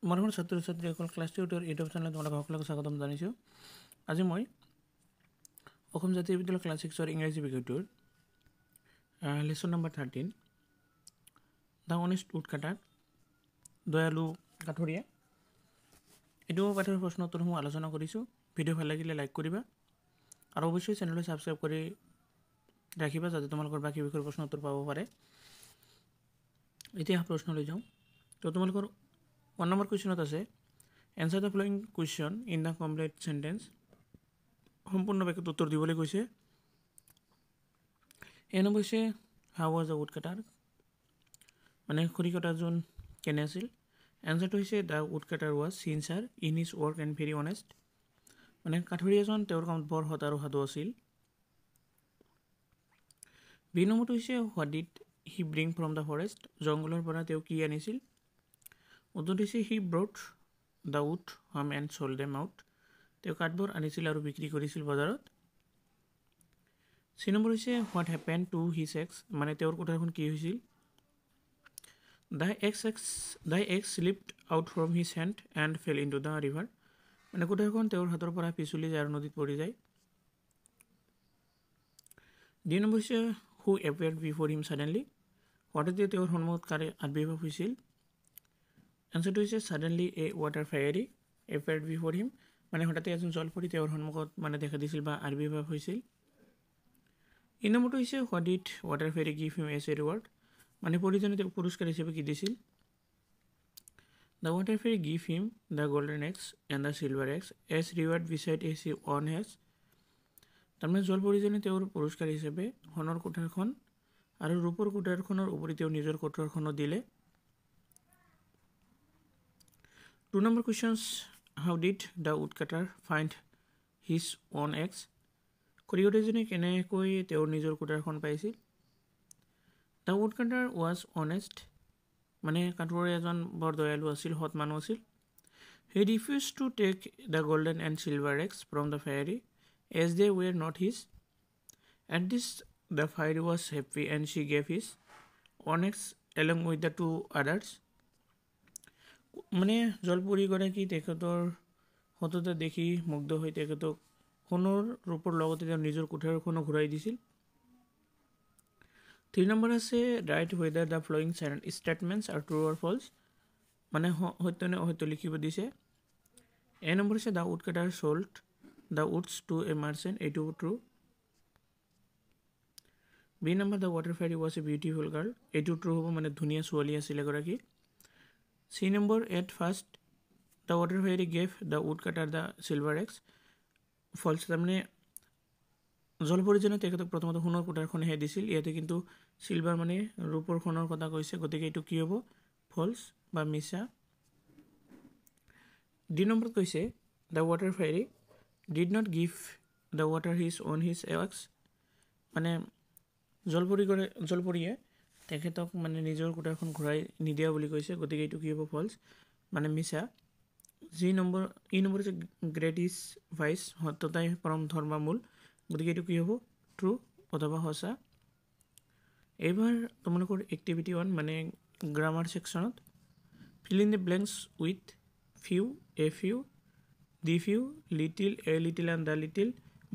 মৰমৰ ছাত্ৰ ছাত্ৰীসকল ক্লাছ টিউটৰ ইউটিউব চেনেলত তোমালোক সকলোকে স্বাগতম জনাইছোঁ। আজি মই অসম জাতীয় বিদ্যালয় ক্লাছ 6ৰ ইংৰাজী বিষয়টোৰ লেচন নম্বৰ 13 দ্য অনেষ্ট উডকাটাৰ দয়ালু কাঠৰীয়া এইটো পাঠৰ প্ৰশ্ন উত্তৰসমূহ আলোচনা কৰিছোঁ। ভিডিঅ' ভাল লাগিলে লাইক কৰিবা আৰু অৱশ্যই চেনেলটো ছাবস্ক্ৰাইব কৰি ৰাখিবা যাতে তোমালোকৰ বাকী বিষয়ৰ প্ৰশ্ন উত্তৰ পাব পাৰে। এতিয়া প্ৰশ্নলৈ যাওঁ। তো তোমালোকৰ 1 নম্বৰ কুৱেশ্যনত আছে answer the following question in the complete sentence. সম্পূৰ্ণ বাক্যত উত্তৰ দিবলৈ কৈছে। এই নম্বৰ হৈছে হাউ ৱাজ দ্য উডকাটাৰ, মানে খৰি কটাজন কেনে আছিল। এনচাৰটো হৈছে the woodcutter was sincere in his work and very honest, মানে কাঠৰীয়াজন তেওঁৰ কামত বৰ সৎ আৰু সাধু আছিল। বি নম্বৰটো হৈছে what did he bring from the forest, জংঘলৰ পৰা তেওঁ কি আনিছিল। উত্তৰটো হৈছে he brought the wood home and sold them out, তেওঁ কাঠবোৰ আনিছিল আৰু বিক্ৰী কৰিছিল বজাৰত। চি নম্বৰ হৈছে what happen to his axe, মানে তেওঁৰ কোঠাৰখন কি হৈছিল। The axe slipped out from his hand and fell into the river, মানে কোঠাৰখন তেওঁৰ হাতৰ পৰা পিছলি যায় আৰু নদীত পৰি যায়। ডি নম্বৰ হৈছে হু এপিয়াৰ্ড বিফৰ হিম ছাডেনলি, হঠাতে তেওঁৰ সন্মুখত কাৰে আবিৰ্ভাৱ হৈছিল। এনচাৰটো হৈছে ছাডেনলি এ ৱাটাৰ ফেয়াৰী এপিয়াৰ্ড বিফৰ হিম, মানে হঠাতে এজন জলপৰী তেওঁৰ সন্মুখত মানে দেখা দিছিল বা আবিৰ্ভাৱ হৈছিল। ই নম্বৰটো হৈছে what did water fairy give him as a reward, মানে পৰিজনে তেওঁক পুৰস্কাৰ হিচাপে কি দিছিল। The water fairy give him the golden axe and the silver axe as reward beside as he on has, তাৰমানে জলপৰীজনে তেওঁৰ পুৰস্কাৰ হিচাপে সোণৰ কোঠাৰখন আৰু ৰূপৰ কোঠাৰখনৰ উপৰি তেওঁ নিজৰ কোঠাৰখনো দিলে। 2 number questions how did the woodcutter find his own axe, খৰি কটাৰীজনে কেনেকৈ তেওঁৰ নিজৰ কোঠাৰখন পাইছিল। দ্য উডকাটাৰ ৱাজ অনেষ্ট, মানে কাঠৰীয়াজন বৰ দয়ালু আছিল, সৎ মানুহ আছিল। He refuse to take the golden and silver axe from the fairy as they were not his. At this the fairy was happy and she gave his own axe along with the 2 others, মানে জলপৰীগৰাকী তেখেতৰ সততা দেখি মুগ্ধ হৈ তেখেতক সোণৰ ৰূপৰ লগতে তেওঁ নিজৰ কোঠাৰখনো ঘূৰাই দিছিল। 3 নম্বৰ আছে right whether the following statements are true or false, মানে সত্য নে অসত্য লিখিব দিছে। এ নম্বৰ হৈছে the woodcutter sold the woods to a merchant, এইটো true. B number the water fairy was a beautiful girl, এইটো ট্ৰু হ'ব, মানে ধুনীয়া ছোৱালী আছিল এগৰাকী। C number at first the water fairy gave the woodcutter the silver axe, false, তাৰমানে জলপৰীজনে তেখেতক প্ৰথমতে সোণৰ কোঠাৰখনহে দিছিল, ইয়াতে কিন্তু চিলভাৰ মানে ৰূপৰ সোণৰ কথা কৈছে, গতিকে এইটো কি হ'ব, ফল্ছ বা মিছা। ডি নম্বৰত কৈছে the water fairy did not give the water his on his axe, মানে জলপৰীয়ে তেখেতক মানে নিজৰ কোঠাৰখন ঘূৰাই নিদিয়া বুলি কৈছে, গতিকে এইটো কি হ'ব, ফল্ছ মানে মিছা। ই নম্বৰ হৈছে গ্ৰেট ইজ ভাইচ, সত্যতাই পৰম ধৰ্মৰ মূল, গতিকে এইটো কি হ'ব, ট্ৰু অথবা সঁচা। এইবাৰ তোমালোকৰ এক্টিভিটি 1 মানে গ্ৰামাৰ ছেকশ্যনত fill in the blanks with few, a few, the few, little, a little and the little,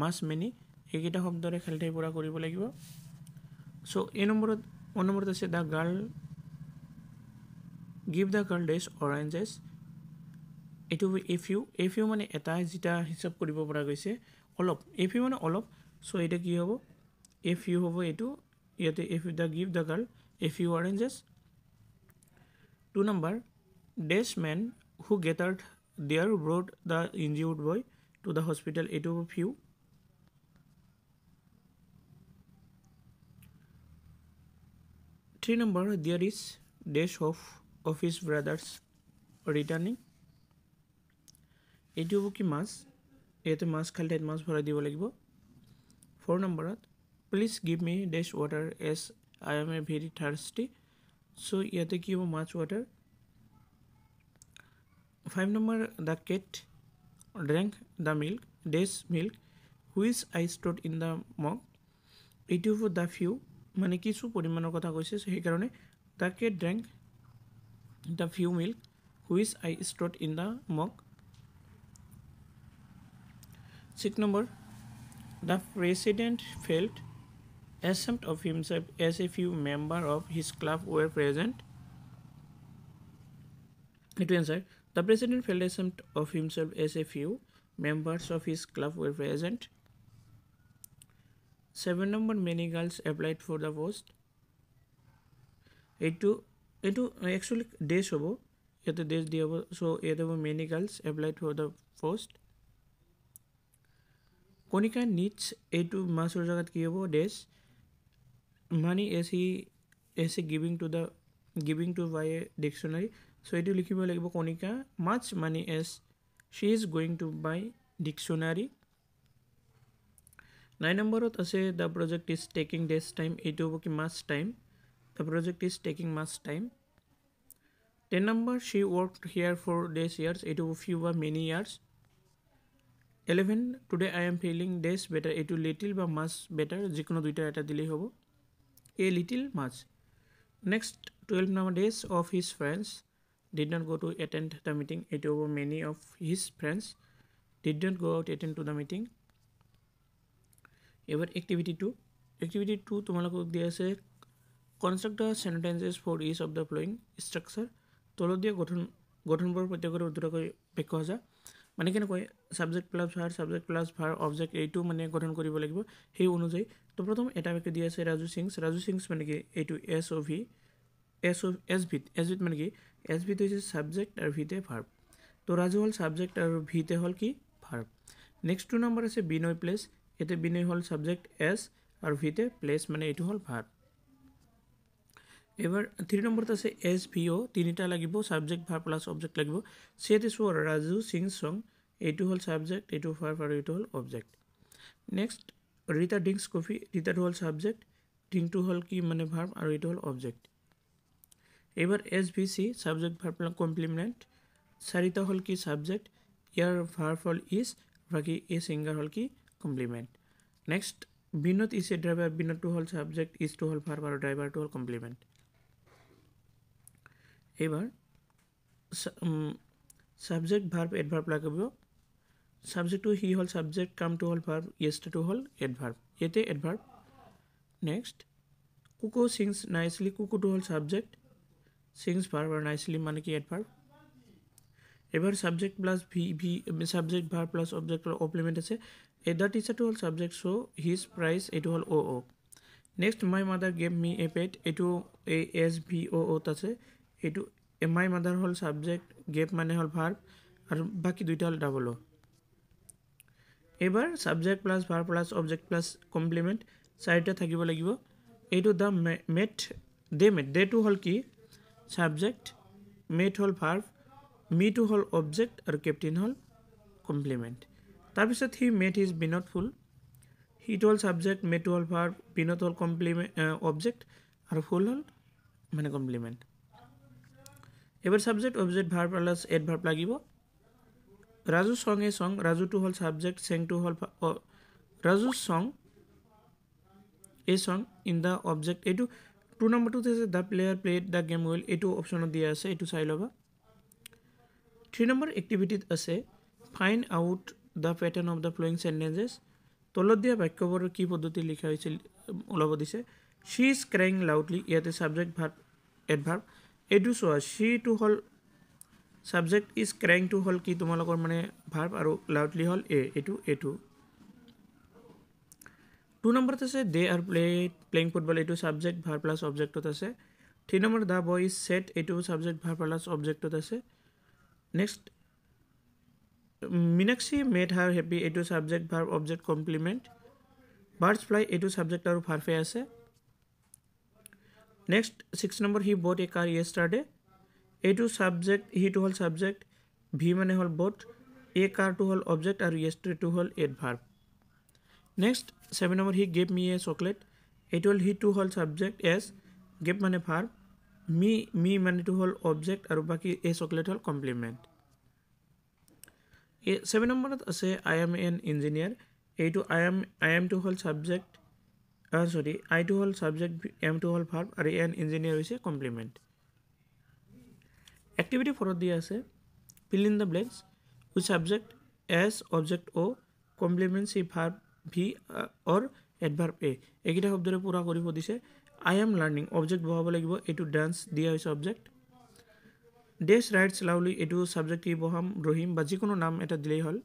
much many, এইকেইটা শব্দৰে খেলঠাই পৰা কৰিব লাগিব। চ' এই নম্বৰত 1 নম্বৰত আছে the girl give the girl dash oranges, এইটো এ ফিউ মানে এটা যেটা হিচাপ কৰিব পৰা গৈছে, অলপ, এ ফিউ মানে অলপ, চ' এইটো কি হ'ব, এ ফিউ হ'ব এইটো, ইয়াতে a few the give the girl a few oranges. 2 number dash men who gathered their brought the injured boy to the hospital, এইটো হ'ব few. 3 number there is dash of his brothers returning, এইটো হ'ব কি, মাছ, ইয়াতে মাছ খালি ঠাইত মাছ ভৰাই দিব লাগিব। 4 নম্বৰত please give me dash water as I am a very thirsty, so' ইয়াতে কি হ'ব, much water. 5 number the cat drank the milk dash milk which I stored in the mug, এইটো হ'ব দ্য ফিউ, মানে কিছু পৰিমাণৰ কথা কৈছে, সেইকাৰণে the cat drank the few milk which I stored in the mug. 6 number, the president felt ashamed of himself as a few members of his club were present. To answer, the president felt ashamed of himself as a few members of his club were present. 7 number, many girls applied for the post. এইটো actually days হ'ব, ইয়াতে days দিয়া হ'ব, so ইয়াতে হ'ব many girls applied for the post. Konika needs এইটো মাছৰ জাগাত কি হ'ব days, money as he giving to buy a dictionary, so এইটো লিখিব লাগিব Konika much money as she is going to buy dictionary. 9 নম্বৰত আছে the project is taking days time, এইটো হ'ব কি much time, the project is taking much time. 10 number, she worked here for days years, এইটো few বা many years. 11, today I am feeling days better, এইটো little বা much better, যিকোনো দুইটা এটা দিলেই হ'ব, a little much. Next 12 number, days of his friends did not go to attend the meeting, এইটো হ'ব many of his friends did not go out attend to the meeting. এবার activity 2 তোমালোকক দিয়া আছে construct the sentences for each of the following structure. তলত দিয়া গঠনবোৰ প্ৰত্যেকৰে উত্তৰকৈ ব্যাখ্যা আছে, মানে কেনেকৈ subject plus verb object এইটো মানে গঠন কৰিব লাগিব সেই অনুযায়ী। তো প্ৰথম এটা বাক্য দিয়া আছে ৰাজু সিংস মানে কি এইটো SOV মানে কি SV হৈছে subject আৰু V তে verb, তো ৰাজু হল subject আৰু V তে হল কি verb। নেক্সট 2 নম্বৰ আছে বিনয় প্লেস, এতে বিনয় হল subject S আৰু V তে প্লেস মানে এইটো হল verb। এবাৰ 3 নম্বৰত আছে SVO, তিনিটা লাগিব সাবজেক্ট ভার্ব প্লাস অবজেক্ট লাগিব, সেতে সো রাজু সিং সং এইটো হল সাবজেক্ট, এইটো ভার্ব আৰু এইটো হল object. Next Rita drinks coffee, ৰিতাটো হল সাবজেক্ট, ড্ৰিঙ্কটো হল কি মানে ভাৰ্ব আৰু এইটো হল অবজেক্ট। এবার SVC subject verb plus complement, Sarita হল কি সাবজেক্ট, ইয়ার ভার্ব হল ইজ, বাকি এ সিঙ্গার হল কি complement. Next Vinod is a driver, বিনোদটো হল সাবজেক্ট, ইজটো হল ভার্ব আৰু ড্রাইভারটো হল কমপ্লিমেন্ট। এবার সাবজেক্ট ভার্ব এডভার্ব লাগাব, সাবজেক্ট টু হি হল সাবজেক্ট, কাম টু হল ভার্ব, ইয়েস্টার টু হল এডভার্ব, এতে adverb. Next Kuku sings nicely, Kuku টু হল সাবজেক্ট, সিংস ভার্ব আর নাইসলি মানে কি এডভার্ব। এবার subject plus subject verb plus object complement আছে, দ্য টিচার টু হল সাবজেক্ট, সো হিজ প্রাইস এইটো হল O. Next my mother gave me a pet, এইটো SVO আছে, এইটো মাই মাদার হল সাবজেক্ট, গেভ মানে হল ভার্ব আর বাকি দুইটা হল ডাবল ও। এবার subject plus verb plus object plus complement চাৰিটা থাকিব লাগিব। এইটো দ্য মেট, দে টু হল কি সাবজেক্ট, মেট হল ভার্ব, মিটো হল অবজেক্ট আৰু কেপ্টেইন হল কমপ্লিমেন্ট। তাৰপিছত he met his Binod fool, হিটো হল সাবজেক্ট, মেটো হল ভার্ব, বিনোদ হল কমপ্লিমেন্ট অবজেক্ট আৰু ফুল হল মানে কমপ্লিমেন্ট। এবার subject object verb plus adverb লাগিব। Raju song a song, Raju টু হল subject, sang two hall Raju song a সং ইন দ্য অবজেক্ট, এইটো 2 নম্বৰটো আছে the player played the game well, এইটো অপশনত দিয়া আছে, এইটো চাই ল'বা। 3 নম্বৰ এক্টিভিটিত আছে find out the pattern of the following sentences, তলত দিয়া বাক্যবোৰৰ কি পদ্ধতি লিখা হৈছিল ওলাব দিছে। শি ইজ ক্ৰাইং লাউডলি, ইয়াতে সাবজেক্ট ভাৰ্ব এডভাৰ্ব, এইটো চোৱা শি টু হল সাবজেক্ট, ইজ ক্ৰাইং টু হল কি তোমালোকৰ মানে ভাৰ্ব আৰু লাউডলি হল এইটো। 2 নম্বৰত আছে দে আৰ প্লেইং ফুটবল, এইটো সাবজেক্ট ভাৰ্ব প্লাস অবজেক্টত আছে। 3 number the boy is sad, এইটো সাবজেক্ট ভার্ব প্লাস অবজেক্টত আছে। Next Meenakshi made her happy, এইটো subject verb object complement. Birds fly, এইটো সাবজেক্ট আৰু ভাৰ্বে আছে। Next 6 number he bought a car yesterday, এইটো সাবজেক্ট, হি টু হল সাবজেক্ট, ভি মানে হল বট, এ কার টু হল অবজেক্ট আৰু ইয়েস্টাৰডে টু হল এডভাৰ্ব। Next 7 number he gave me a chocolate, এইটো হল হি টু হল সাবজেক্ট, এস গেভ মানে ভার্ব, মি মানে টু হল অবজেক্ট আৰু বাকি এ চকলেট হল কমপ্লিমেন্ট। 7 নম্বৰত আছে আই এম এন ইঞ্জিনিয়ার, এইটো আই এম টু হল সাবজেক্ট, আই টু হল সাবজেক্ট, এম টু হল ভার্ব আৰু এন ইঞ্জিনিয়ার হৈছে কমপ্লিমেন্ট। Activity 4 দিয়া আছে fill in the blanks with subject as object O complements a verb V or adverb A এইকেইটা শব্দৰে পুৰা কৰিব দিছে I am learning object বহাব লাগিব এটো dance দিয়া হৈছে object Dash writes loudly এটো subject কি বহাম ৰহিম বা যিকোনো নাম এটা দিলেই হল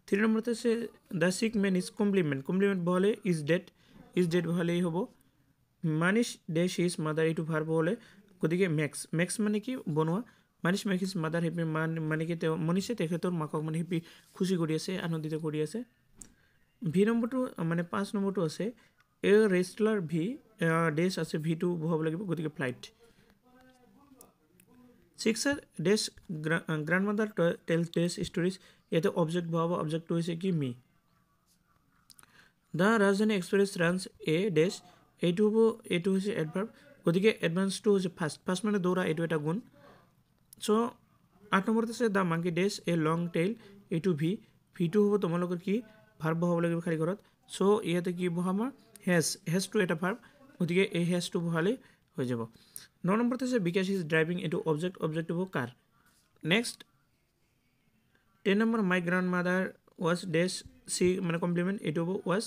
3 নম্বৰতে আছে the sick man is complement বহালে is dead বহালেই হ'ব Manish dash his mother এটো verb বহালে গতিকে makes মানে কি বনোৱা Manish makes his mother happy মানে কি মনীষে তেখেতৰ মাকক মানে হেপি খুশি কৰি আছে আনন্দিত কৰি আছে ভি নম্বৰটো মানে 5 নম্বৰটো আছে এ ৰেষ্টলাৰ ভি ডেশ আছে ভি2 বহাব লাগিব গতিকে ফ্লাইট 6 ডেশ গ্ৰান্ডমাদাৰ টেলস ডেশ ষ্টৰিজ ইয়াতে অবজেক্ট বহাব অবজেক্টটো হৈছে কি মি দা ৰাজধানী এক্সপ্ৰেছ ৰানছ এ ডেশ এইটো হ'ব এইটো হৈছে এডভাৰ্ব গতিকে এডভান্সটো হৈছে ফাৰ্ষ্ট মানে দৌৰা এইটো এটা গুণ সো 8 নম্বৰতে আছে দা মাংকি ডেশ এ লং টেইল এইটো ভি2 হ'ব তোমালোকৰ কি ভাৰ্ব বহাব লাগিব খালি ঘৰত সো ইয়াতে কি বহামা হেজ টু এটা ভাৰ্ব গতিকে এই হেজ টু বহালে হৈ যাব 9 নম্বৰতে আছে বিকাশ ইজ ড্ৰাইভিং এটো অবজেক্ট হ'ব কাৰ নেক্সট 10 নম্বৰ মাই গ্ৰান্ডমাদাৰ ওয়াজ ডেশ সি মানে কমপ্লিমেন্ট এটো হ'ব ওয়াজ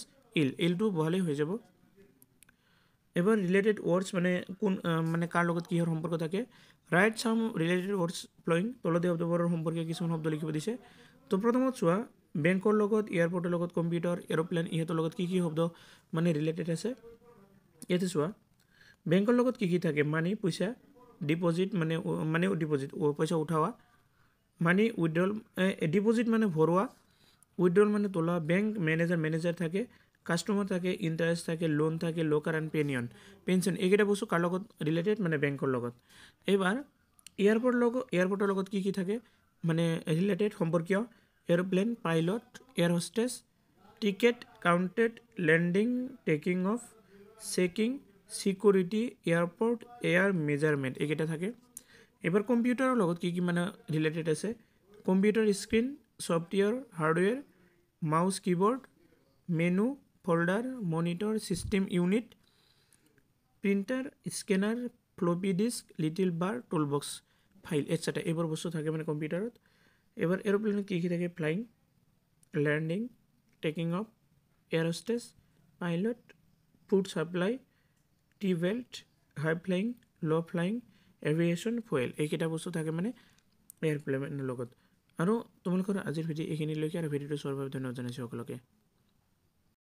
ইল টু বহালে হৈ যাব এবাৰ ৰিলেটেড ওয়াৰ্ডস মানে কোন মানে কাৰ লগত কিহৰ সম্পৰ্ক থাকে ৰাইট সাম ৰিলেটেড ওয়াৰ্ডস ফ্লোইং তলতে শব্দবোৰৰ সম্পৰ্কে কিছুমান শব্দ লিখিব দিছে তো প্ৰথমত চোৱা বেংকৰ লগত এয়াৰপোৰ্টৰ লগত কম্পিউটাৰ এৰোপ্লেন ইহঁতৰ লগত কি শব্দ মানে ৰিলেটেড আছে ইয়াতে চোৱা বেংকৰ লগত কি থাকে মানি পইচা ডিপোজিট মানে ডিপোজিট পইচা উঠাৱা মানি উইথড্ৰল ডিপোজিট মানে ভৰোৱা উইথড্ৰল মানে তোলা বেংক মেনেজাৰ থাকে কাস্টমাৰ থাকে ইন্টাৰেষ্ট থাকে লোন থাকে লকাৰ এণ্ড পেনশন এইকেইটা বস্তু কাৰ লগত ৰিলেটেড মানে বেংকৰ লগত এবাৰ এয়াৰপোৰ্টৰ লগত কি থাকে মানে ৰিলেটেড সম্পৰ্কীয় aeroplane pilot air hostess ticket counter landing taking off checking security airport air measurement এইকেইটা থাকে এবাৰ কম্পিউটাৰৰ লগত কি মানে ৰিলেটেড আছে computer screen software hardware mouse keyboard menu folder monitor system unit printer scanner floppy disk little bar toolbox file etcetera এইবোৰ বস্তু থাকে মানে কম্পিউটাৰত এবাৰ এৰোপ্লেনত কি থাকে flying landing taking off air hostess pilot food supply tea belt high flying লো ফ্লাইং এভিয়েশন ফুয়েল এইকেইটা বস্তু থাকে মানে এয়াৰপ্লেনৰ লগত আৰু তোমালোকৰ আজিৰ ভিডিঅ' এইখিনিলৈকে আৰু ভিডিঅ'টো চোৱাৰ বাবে ধন্যবাদ জনাইছোঁ সকলোকে